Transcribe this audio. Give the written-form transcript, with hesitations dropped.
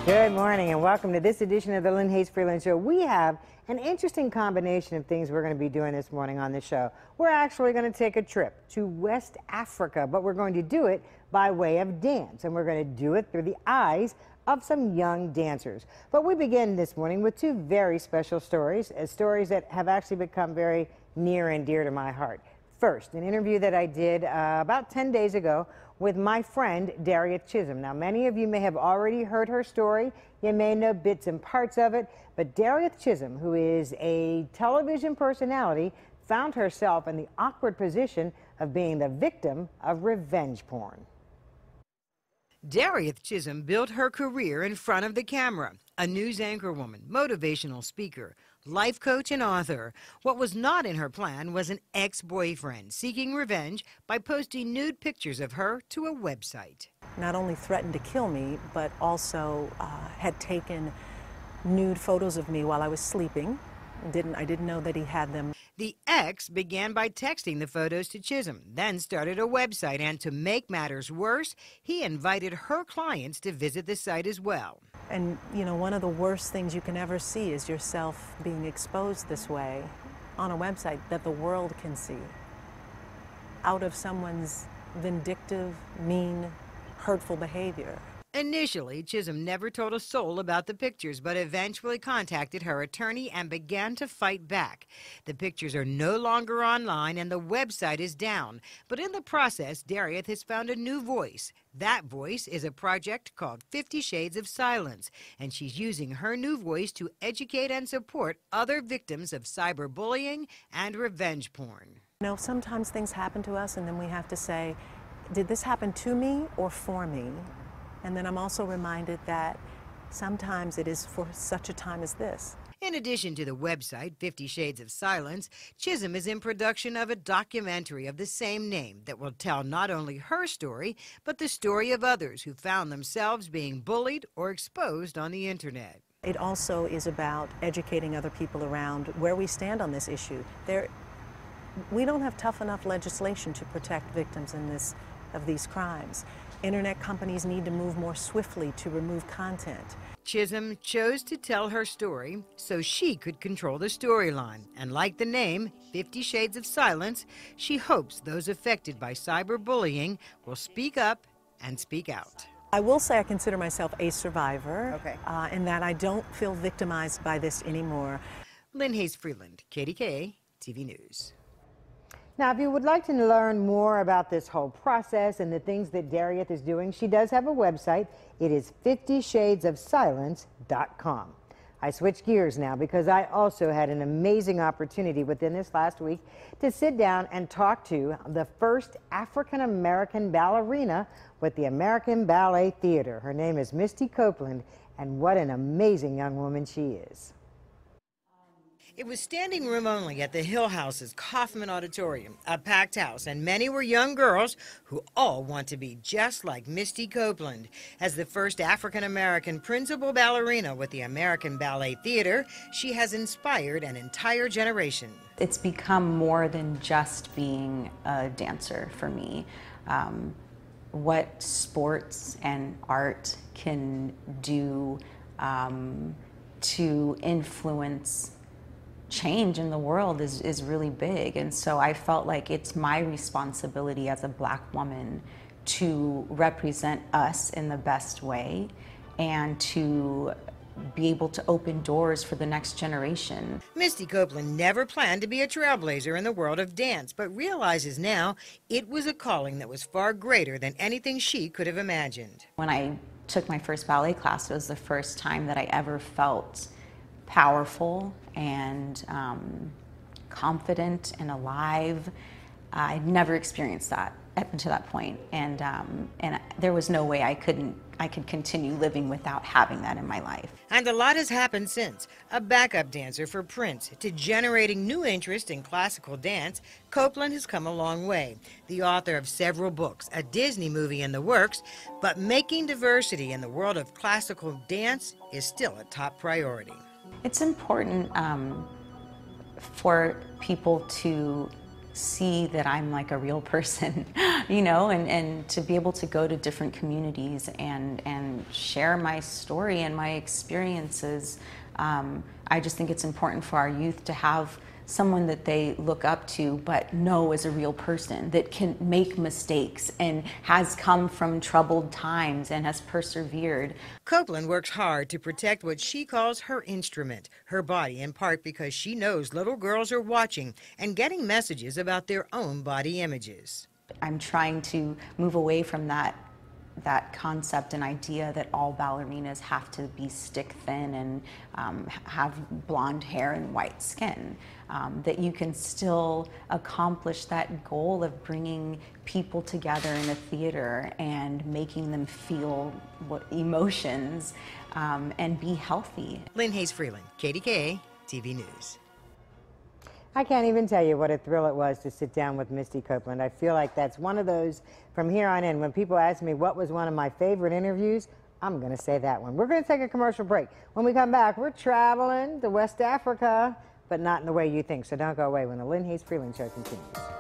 Good morning and welcome to this edition of the Lynn Hayes Freeland Show. We have an interesting combination of things we're going to be doing this morning on the show. We're actually going to take a trip to West Africa, but we're going to do it by way of dance, and we're going to do it through the eyes of some young dancers. But we begin this morning with two very special stories, stories that have actually become very near and dear to my heart. First, an interview that I did about 10 days ago with my friend Darius Chisholm. Now, many of you may have already heard her story. You may know bits and parts of it, but Darius Chisholm, who is a television personality, found herself in the awkward position of being the victim of revenge porn. Darius Chisholm built her career in front of the camera. A news anchor woman, motivational speaker, life coach and author. What was not in her plan was an ex-boyfriend seeking revenge by posting nude pictures of her to a website. Not only threatened to kill me, but also had taken nude photos of me while I was sleeping. I didn't know that he had them. The ex began by texting the photos to Chisholm, then started a website, and to make matters worse, he invited her clients to visit the site as well. And, you know, one of the worst things you can ever see is yourself being exposed this way on a website that the world can see, out of someone's vindictive, mean, hurtful behavior. Initially, Chisholm never told a soul about the pictures, but eventually contacted her attorney and began to fight back. The pictures are no longer online and the website is down. But in the process, Darieth has found a new voice. That voice is a project called 50 Shades of Silence, and she's using her new voice to educate and support other victims of cyberbullying and revenge porn. You know, sometimes things happen to us and then we have to say, did this happen to me or for me? And then I'm also reminded that sometimes it is for such a time as this. In addition to the website, 50 Shades of Silence, Chisholm is in production of a documentary of the same name that will tell not only her story, but the story of others who found themselves being bullied or exposed on the internet. It also is about educating other people around where we stand on this issue. We don't have tough enough legislation to protect victims of these crimes. Internet companies need to move more swiftly to remove content. Chisholm chose to tell her story so she could control the storyline. And like the name, 50 Shades of Silence, she hopes those affected by cyberbullying will speak up and speak out. I will say I consider myself a survivor, okay, in that I don't feel victimized by this anymore. Lynn Hayes Freeland, KDKA TV News. Now, if you would like to learn more about this whole process and the things that Darieth is doing, she does have a website. It is 50shadesofsilence.com. I switch gears now because I also had an amazing opportunity within this last week to sit down and talk to the first African-American ballerina with the American Ballet Theater. Her name is Misty Copeland, and what an amazing young woman she is. It was standing room only at the Hill House's Kaufman Auditorium, a packed house, and many were young girls who all want to be just like Misty Copeland. As the first African-American principal ballerina with the American Ballet Theater, she has inspired an entire generation. It's become more than just being a dancer for me. What sports and art can do to influence change in the world is really big, and so I felt like it's my responsibility as a Black woman to represent us in the best way and to be able to open doors for the next generation. Misty Copeland never planned to be a trailblazer in the world of dance, but realizes now it was a calling that was far greater than anything she could have imagined. When I took my first ballet class, it was the first time that I ever felt powerful and confident and alive. I'd never experienced that up until that point, and there was no way I could continue living without having that in my life. And a lot has happened since. A backup dancer for Prince to generating new interest in classical dance, Copeland has come a long way. The author of several books, a Disney movie in the works, but making diversity in the world of classical dance is still a top priority. It's important for people to see that I'm like a real person, you know, and to be able to go to different communities and share my story and my experiences. I just think it's important for our youth to have someone that they look up to but know is a real person that can make mistakes and has come from troubled times and has persevered. Copeland works hard to protect what she calls her instrument, her body, in part because she knows little girls are watching and getting messages about their own body images. I'm trying to move away from that concept and idea that all ballerinas have to be stick thin and have blonde hair and white skin. That you can still accomplish that goal of bringing people together in a theater and making them feel what emotions and be healthy. Lynn Hayes Freeland, KDKA TV News. I can't even tell you what a thrill it was to sit down with Misty Copeland. I feel like that's one of those from here on in. When people ask me what was one of my favorite interviews, I'm going to say that one. We're going to take a commercial break. When we come back, we're traveling to West Africa, but not in the way you think. So don't go away when the Lynn Hayes Freeland Show continues.